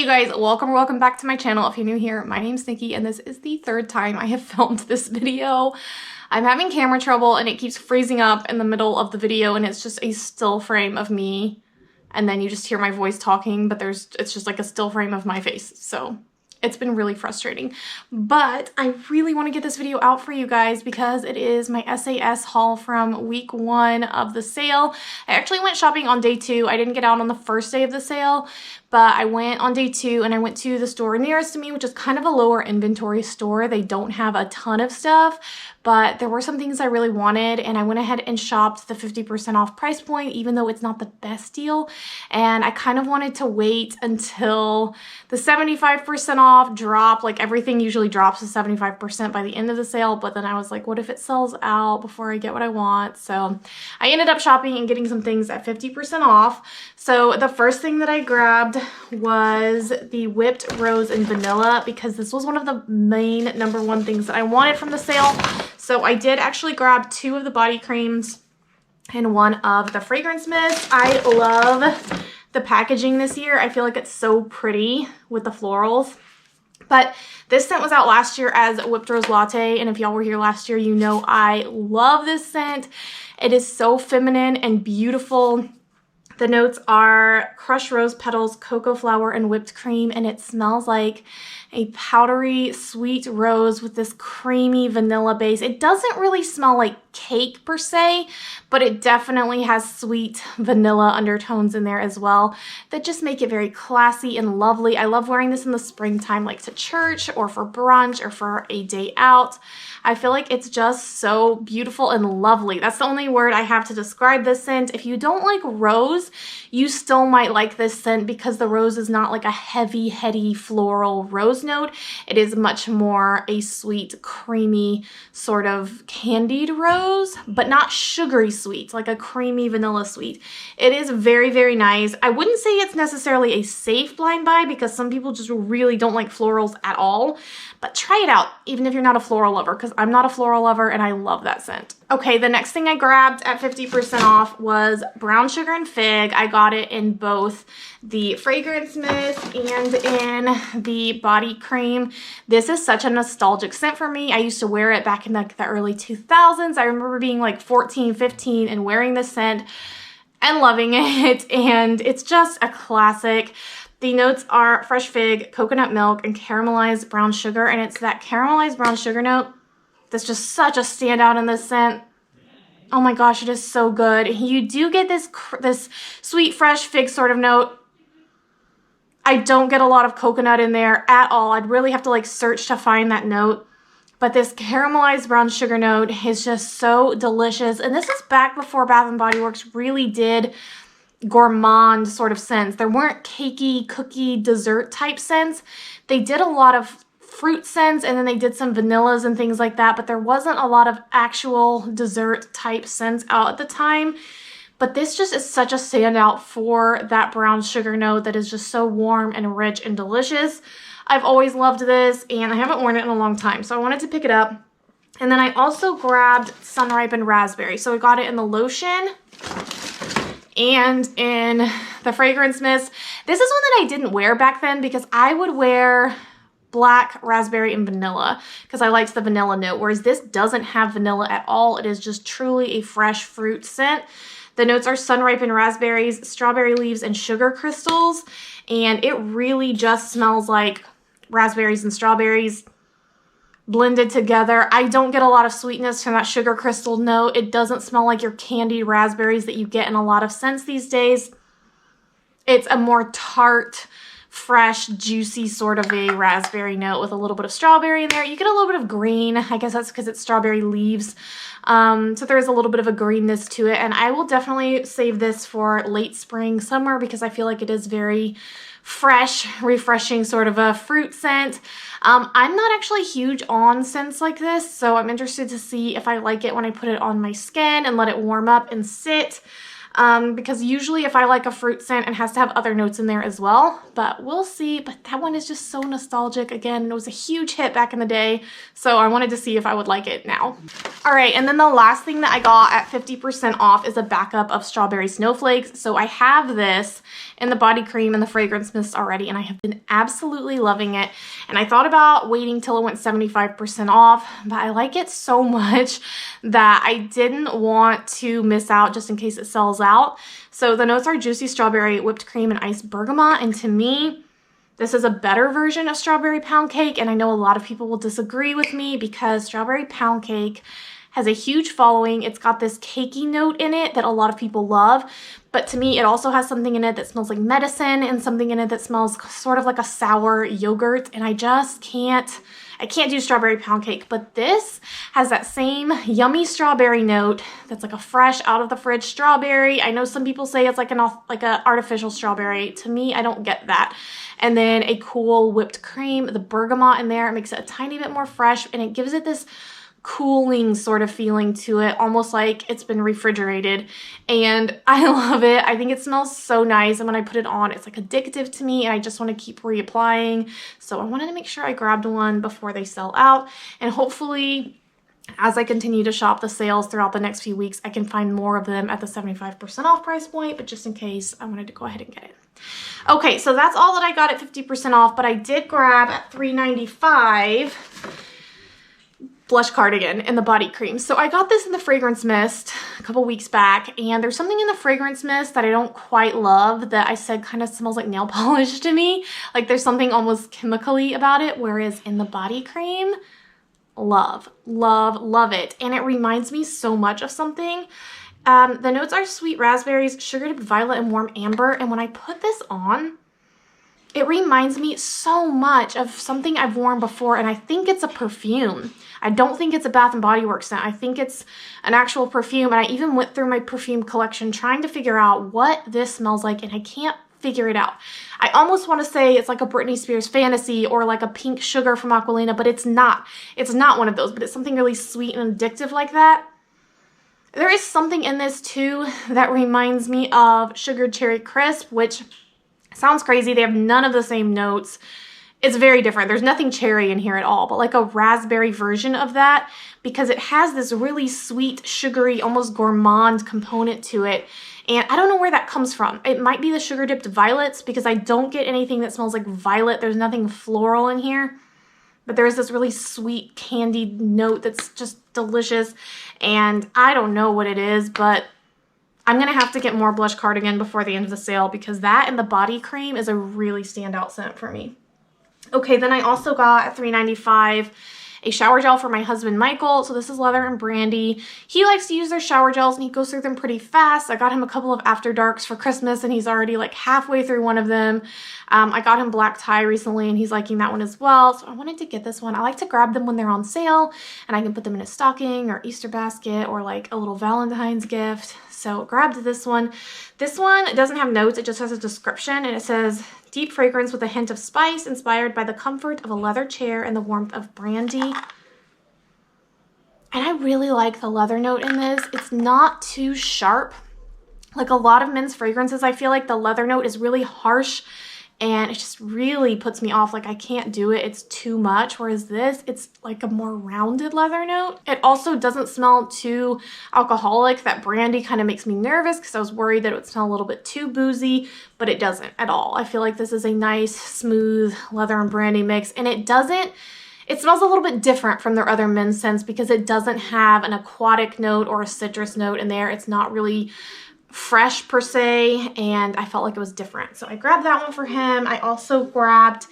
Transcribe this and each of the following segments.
you guys, welcome back to my channel. If you're new here, my name's Nikki and this is the third time I have filmed this video. I'm having camera trouble and it keeps freezing up in the middle of the video and it's just a still frame of me and then you just hear my voice talking, but it's just like a still frame of my face. So it's been really frustrating, but I really want to get this video out for you guys because it is my SAS haul from week 1 of the sale. I actually went shopping on day 2. I didn't get out on the first day of the sale, but I went on day 2 and I went to the store nearest to me, which is kind of a lower inventory store. They don't have a ton of stuff, but there were some things I really wanted and I went ahead and shopped the 50% off price point, even though it's not the best deal. And I kind of wanted to wait until the 75% off drop. Like everything usually drops to 75% by the end of the sale, but then I was like, what if it sells out before I get what I want? So I ended up shopping and getting some things at 50% off. So the first thing that I grabbed was the whipped rose and vanilla because this was one of the main #1 things that I wanted from the sale. So I did actually grab 2 of the body creams and 1 of the fragrance mist. I love the packaging this year. I feel like it's so pretty with the florals. But this scent was out last year as Whipped Rose Latte, and if y'all were here last year, you know I love this scent. It is so feminine and beautiful. The notes are crushed rose petals, cocoa flour, and whipped cream, and it smells like a powdery sweet rose with this creamy vanilla base. It doesn't really smell like cake per se, but it definitely has sweet vanilla undertones in there as well that just make it very classy and lovely. I love wearing this in the springtime, like to church or for brunch or for a day out. I feel like it's just so beautiful and lovely. That's the only word I have to describe this scent. If you don't like rose, you still might like this scent because the rose is not like a heavy, heady floral rose note. It is much more a sweet, creamy, sort of candied rose, but not sugary sweet, like a creamy vanilla sweet. It is very, very nice. I wouldn't say it's necessarily a safe blind buy because some people just really don't like florals at all, but try it out, even if you're not a floral lover, because I'm not a floral lover and I love that scent. Okay, the next thing I grabbed at 50% off was brown sugar and fig. I got it in both the fragrance mist and in the body cream. This is such a nostalgic scent for me. I used to wear it back in like the early 2000s. I remember being like 14, 15 and wearing this scent and loving it, and it's just a classic. The notes are fresh fig, coconut milk, and caramelized brown sugar, and it's that caramelized brown sugar note that's just such a standout in this scent. Oh my gosh, it is so good. You do get this sweet, fresh fig sort of note. I don't get a lot of coconut in there at all. I'd really have to like search to find that note. But this caramelized brown sugar note is just so delicious. And this is back before Bath & Body Works really did gourmand sort of scents. There weren't cakey, cookie, dessert type scents. They did a lot of fruit scents and then they did some vanillas and things like that, but there wasn't a lot of actual dessert type scents out at the time. But this just is such a standout for that brown sugar note that is just so warm and rich and delicious. I've always loved this and I haven't worn it in a long time, so I wanted to pick it up. And then I also grabbed Sun Ripened Raspberry. So I got it in the lotion and in the fragrance mist. This is one that I didn't wear back then because I would wear black, raspberry, and vanilla because I liked the vanilla note, whereas this doesn't have vanilla at all. It is just truly a fresh fruit scent. The notes are sun-ripened raspberries, strawberry leaves, and sugar crystals, and it really just smells like raspberries and strawberries blended together. I don't get a lot of sweetness from that sugar crystal note. It doesn't smell like your candied raspberries that you get in a lot of scents these days. It's a more tart, fresh, juicy sort of a raspberry note with a little bit of strawberry in there. You get a little bit of green. I guess that's because it's strawberry leaves. So there is a little bit of a greenness to it. And I will definitely save this for late spring, summer, because I feel like it is very fresh, refreshing sort of a fruit scent. I'm not actually huge on scents like this, so I'm interested to see if I like it when I put it on my skin and let it warm up and sit. because usually if I like a fruit scent, it has to have other notes in there as well, but we'll see. But that one is just so nostalgic. Again, it was a huge hit back in the day, so I wanted to see if I would like it now. All right, and then the last thing that I got at 50% off is a backup of Strawberry Snowflakes. So I have this in the body cream and the fragrance mist already, and I have been absolutely loving it. And I thought about waiting till it went 75% off, but I like it so much that I didn't want to miss out just in case it sells out. So the notes are juicy strawberry, whipped cream, and iced bergamot. And to me, this is a better version of strawberry pound cake. And I know a lot of people will disagree with me because strawberry pound cake has a huge following. It's got this cakey note in it that a lot of people love. But to me, it also has something in it that smells like medicine and something in it that smells sort of like a sour yogurt. And I just can't do strawberry pound cake. But this has that same yummy strawberry note that's like a fresh out of the fridge strawberry. I know some people say it's like an artificial strawberry. To me, I don't get that. And then a cool whipped cream, the bergamot in there, it makes it a tiny bit more fresh, and it gives it this cooling sort of feeling to it, almost like it's been refrigerated, and I love it. I think it smells so nice, and when I put it on, it's like addictive to me, and I just want to keep reapplying. So I wanted to make sure I grabbed one before they sell out, and hopefully as I continue to shop the sales throughout the next few weeks, I can find more of them at the 75% off price point, but just in case, I wanted to go ahead and get it. Okay, so that's all that I got at 50% off, but I did grab at $3.95 blush cardigan in the body cream. So I got this in the fragrance mist a couple weeks back, and there's something in the fragrance mist that I don't quite love that I said kind of smells like nail polish to me. Like there's something almost chemically about it, whereas in the body cream, love, love, love it. And it reminds me so much of something. The notes are sweet raspberries, sugar-dipped violet, and warm amber. And when I put this on, it reminds me so much of something I've worn before, and I think it's a perfume. I don't think it's a Bath & Body Works scent. I think it's an actual perfume, and I even went through my perfume collection trying to figure out what this smells like, and I can't figure it out. I almost want to say it's like a Britney Spears Fantasy or like a Pink Sugar from Aquilina, but it's not. It's not one of those, but it's something really sweet and addictive like that. There is something in this too that reminds me of Sugared Cherry Crisp, which sounds crazy. They have none of the same notes. It's very different. There's nothing cherry in here at all, but like a raspberry version of that, because it has this really sweet, sugary, almost gourmand component to it. And I don't know where that comes from. It might be the sugar dipped violets, because I don't get anything that smells like violet. There's nothing floral in here, but there's this really sweet candied note that's just delicious. And I don't know what it is, but I'm going to have to get more blush cardigan before the end of the sale, because that and the body cream is a really standout scent for me. Okay, then I also got at $3.95 a shower gel for my husband, Michael. So this is Leather and Brandy. He likes to use their shower gels and he goes through them pretty fast. I got him a couple of After Darks for Christmas and he's already like halfway through one of them. I got him Black Tie recently and he's liking that one as well. So I wanted to get this one. I like to grab them when they're on sale and I can put them in a stocking or Easter basket or like a little Valentine's gift. So grabbed this one. This one doesn't have notes. It just has a description and it says, deep fragrance with a hint of spice, inspired by the comfort of a leather chair and the warmth of brandy. And I really like the leather note in this. It's not too sharp. Like a lot of men's fragrances, I feel like the leather note is really harsh and it just really puts me off. Like I can't do it. It's too much. Whereas this, it's like a more rounded leather note. It also doesn't smell too alcoholic. That brandy kind of makes me nervous because I was worried that it would smell a little bit too boozy, but it doesn't at all. I feel like this is a nice, smooth leather and brandy mix, and it smells a little bit different from their other men's scents because it doesn't have an aquatic note or a citrus note in there. It's not really fresh per se, and I felt like it was different. So I grabbed that one for him. I also grabbed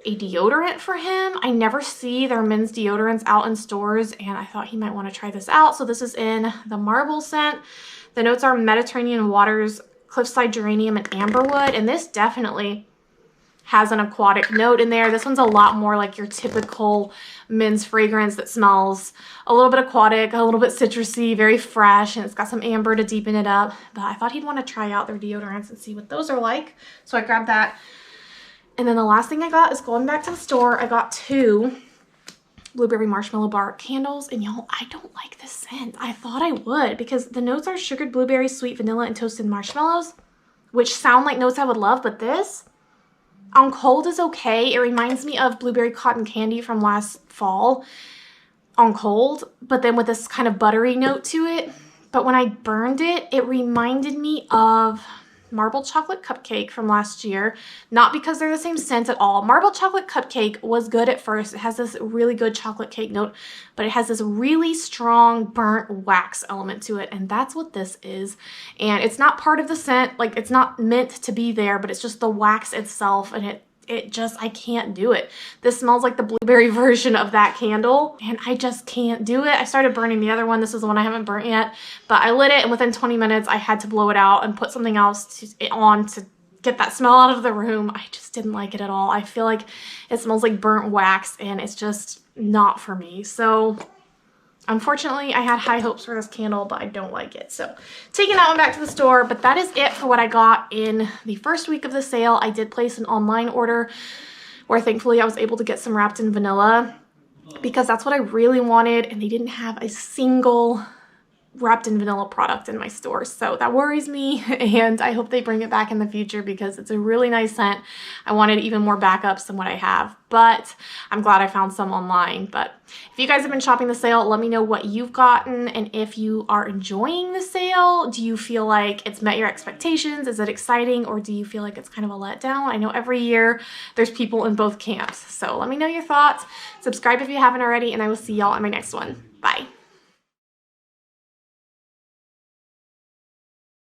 a deodorant for him. I never see their men's deodorants out in stores, and I thought he might want to try this out. So this is in the marble scent. The notes are Mediterranean waters, cliffside geranium, and amberwood, and this definitely has an aquatic note in there. This one's a lot more like your typical men's fragrance that smells a little bit aquatic, a little bit citrusy, very fresh, and it's got some amber to deepen it up. But I thought he'd want to try out their deodorants and see what those are like. So I grabbed that. And then the last thing I got is going back to the store. I got two blueberry marshmallow bar candles, and y'all, I don't like this scent. I thought I would because the notes are sugared blueberries, sweet vanilla, and toasted marshmallows, which sound like notes I would love, but this on cold is okay. It reminds me of blueberry cotton candy from last fall on cold, but then with this kind of buttery note to it. But when I burned it, it reminded me of Marble Chocolate Cupcake from last year. Not because they're the same scent at all. Marble Chocolate Cupcake was good at first. It has this really good chocolate cake note, but it has this really strong burnt wax element to it, and that's what this is. And it's not part of the scent, like it's not meant to be there, but it's just the wax itself, and it just, I can't do it. This smells like the blueberry version of that candle, and I just can't do it. I started burning the other one. This is the one I haven't burnt yet, but I lit it, and within 20 minutes, I had to blow it out and put something else on to get that smell out of the room. I just didn't like it at all. I feel like it smells like burnt wax, and it's just not for me. So unfortunately, I had high hopes for this candle, but I don't like it. So taking that one back to the store, but that is it for what I got in the first week of the sale. I did place an online order where thankfully I was able to get some wrapped in vanilla because that's what I really wanted, and they didn't have a single wrapped in vanilla product in my store, so that worries me, and I hope they bring it back in the future because it's a really nice scent. I wanted even more backups than what I have, but I'm glad I found some online. But if you guys have been shopping the sale, let me know what you've gotten, and if you are enjoying the sale. Do you feel like it's met your expectations? Is it exciting, or do you feel like it's kind of a letdown? I know every year there's people in both camps, so let me know your thoughts. Subscribe if you haven't already, and I will see y'all in my next one. Bye.